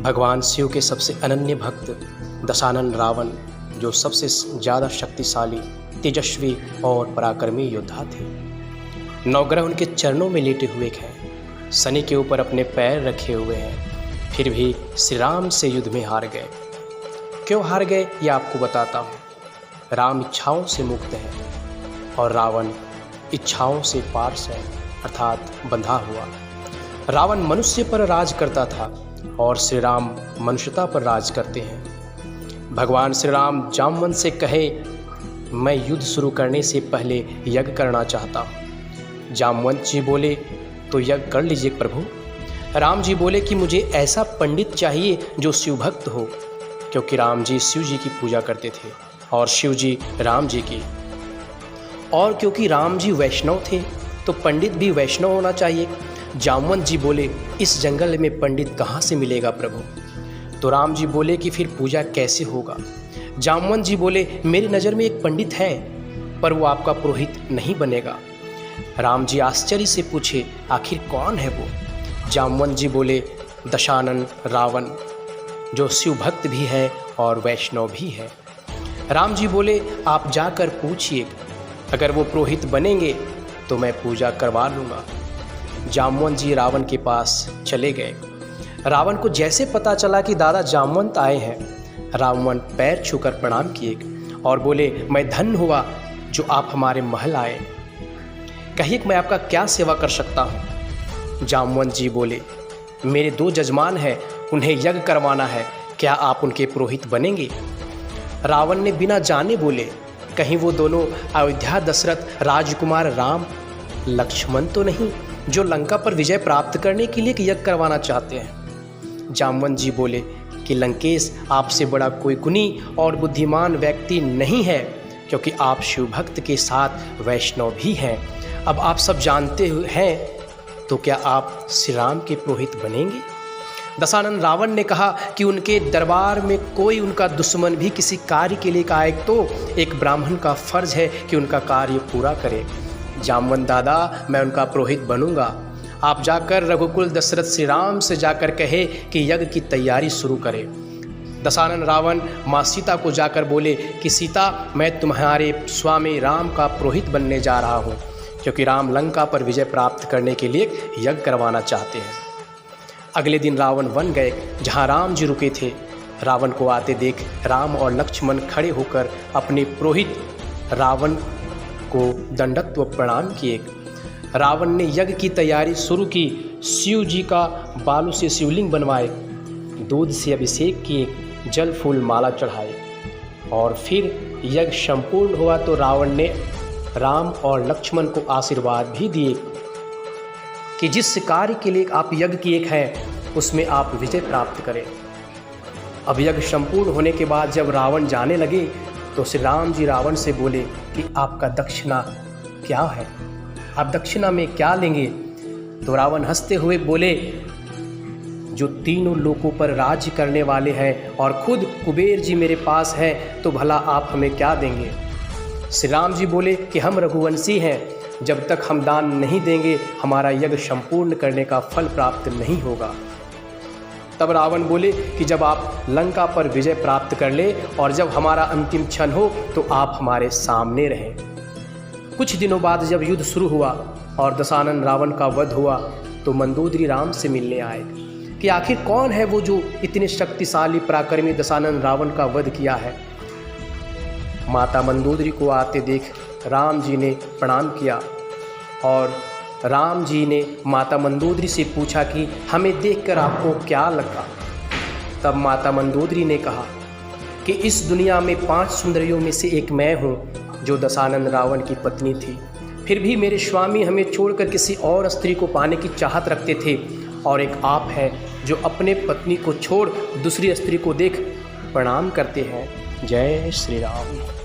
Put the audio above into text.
भगवान शिव के सबसे अनन्य भक्त दशानन रावण, जो सबसे ज़्यादा शक्तिशाली, तेजस्वी और पराक्रमी योद्धा थे। नवग्रह उनके चरणों में लेटे हुए हैं, शनि के ऊपर अपने पैर रखे हुए हैं, फिर भी श्री राम से युद्ध में हार गए। क्यों हार गए ये आपको बताता हूँ। राम इच्छाओं से मुक्त है और रावण इच्छाओं से पार्श है, अर्थात बंधा हुआ। रावण मनुष्य पर राज करता था और श्री राम मनुष्यता पर राज करते हैं। भगवान श्री राम जामवंत से कहे, मैं युद्ध शुरू करने से पहले यज्ञ करना चाहता हूँ। जामवंत जी बोले, तो यज्ञ कर लीजिए प्रभु। राम जी बोले कि मुझे ऐसा पंडित चाहिए जो शिव भक्त हो, क्योंकि राम जी शिव जी की पूजा करते थे और शिव जी राम जी की। और क्योंकि राम जी वैष्णव थे तो पंडित भी वैष्णव होना चाहिए। जामवंत जी बोले, इस जंगल में पंडित कहाँ से मिलेगा प्रभु? तो राम जी बोले कि फिर पूजा कैसे होगा? जामवंत जी बोले, मेरी नज़र में एक पंडित है, पर वो आपका पुरोहित नहीं बनेगा। राम जी आश्चर्य से पूछे, आखिर कौन है वो? जामवंत जी बोले, दशानन रावण, जो शिव भक्त भी है और वैष्णव भी है। राम जी बोले, आप जाकर पूछिए, अगर वो पुरोहित बनेंगे तो मैं पूजा करवा लूँगा। जामवंत जी रावण के पास चले गए। रावण को जैसे पता चला कि दादा जामवंत आए हैं, रावण पैर छूकर प्रणाम किए और बोले, मैं धन्य हुआ जो आप हमारे महल आए। कहिए कि मैं आपका क्या सेवा कर सकता हूँ? जामवंत जी बोले, मेरे 2 जजमान हैं, उन्हें यज्ञ करवाना है, क्या आप उनके पुरोहित बनेंगे? रावण ने बिना जाने बोले, कहीं वो दोनों अयोध्या दशरथ राजकुमार राम लक्ष्मण तो नहीं, जो लंका पर विजय प्राप्त करने के लिए यज्ञ करवाना चाहते हैं? जामवंत जी बोले कि लंकेश, आपसे बड़ा कोई गुणी और बुद्धिमान व्यक्ति नहीं है, क्योंकि आप शिव भक्त के साथ वैष्णव भी हैं। अब आप सब जानते हैं, तो क्या आप श्री राम के पुरोहित बनेंगे? दशानन रावण ने कहा कि उनके दरबार में कोई उनका दुश्मन भी किसी कार्य के लिए आए तो एक ब्राह्मण का फर्ज है कि उनका कार्य पूरा करे। जामवंत दादा, मैं उनका पुरोहित बनूंगा। आप जाकर रघुकुल दशरथ श्री राम से जाकर कहे कि यज्ञ की तैयारी शुरू करें। दशानन रावण माँ सीता को जाकर बोले कि सीता, मैं तुम्हारे स्वामी राम का पुरोहित बनने जा रहा हूँ, क्योंकि राम लंका पर विजय प्राप्त करने के लिए यज्ञ करवाना चाहते हैं। अगले दिन रावण वन गए जहाँ राम जी रुके थे। रावण को आते देख राम और लक्ष्मण खड़े होकर अपने पुरोहित रावण को दंडत्व प्रणाम किए। रावण ने यज्ञ की तैयारी शुरू की। शिव जी का बालू से शिवलिंग बनवाए, दूध से अभिषेक किए, जल फूल माला चढ़ाए और फिर यज्ञ संपूर्ण हुआ तो रावण ने राम और लक्ष्मण को आशीर्वाद भी दिए कि जिस कार्य के लिए आप यज्ञ किए हैं उसमें आप विजय प्राप्त करें। अब यज्ञ संपूर्ण होने के बाद जब रावण जाने लगे तो श्री राम जी रावण से बोले कि आपका दक्षिणा क्या है? आप दक्षिणा में क्या लेंगे? तो रावण हंसते हुए बोले, जो तीनों लोकों पर राज्य करने वाले हैं और खुद कुबेर जी मेरे पास हैं, तो भला आप हमें क्या देंगे? श्री राम जी बोले कि हम रघुवंशी हैं, जब तक हम दान नहीं देंगे हमारा यज्ञ संपूर्ण करने का फल प्राप्त नहीं होगा। तब रावण बोले कि जब आप लंका पर विजय प्राप्त कर ले और जब हमारा अंतिम क्षण हो तो आप हमारे सामने रहें। कुछ दिनों बाद जब युद्ध शुरू हुआ और दशानन रावण का वध हुआ तो मंदोदरी राम से मिलने आए कि आखिर कौन है वो जो इतने शक्तिशाली पराक्रमी दशानन रावण का वध किया है। माता मंदोदरी को आते देख राम जी ने प्रणाम किया और राम जी ने माता मंदोदरी से पूछा कि हमें देखकर आपको क्या लगा? तब माता मंदोदरी ने कहा कि इस दुनिया में 5 सुंदरियों में से एक मैं हूँ, जो दशानन रावण की पत्नी थी। फिर भी मेरे स्वामी हमें छोड़कर किसी और स्त्री को पाने की चाहत रखते थे, और एक आप हैं जो अपने पत्नी को छोड़ दूसरी स्त्री को देख प्रणाम करते हैं। जय श्री राम।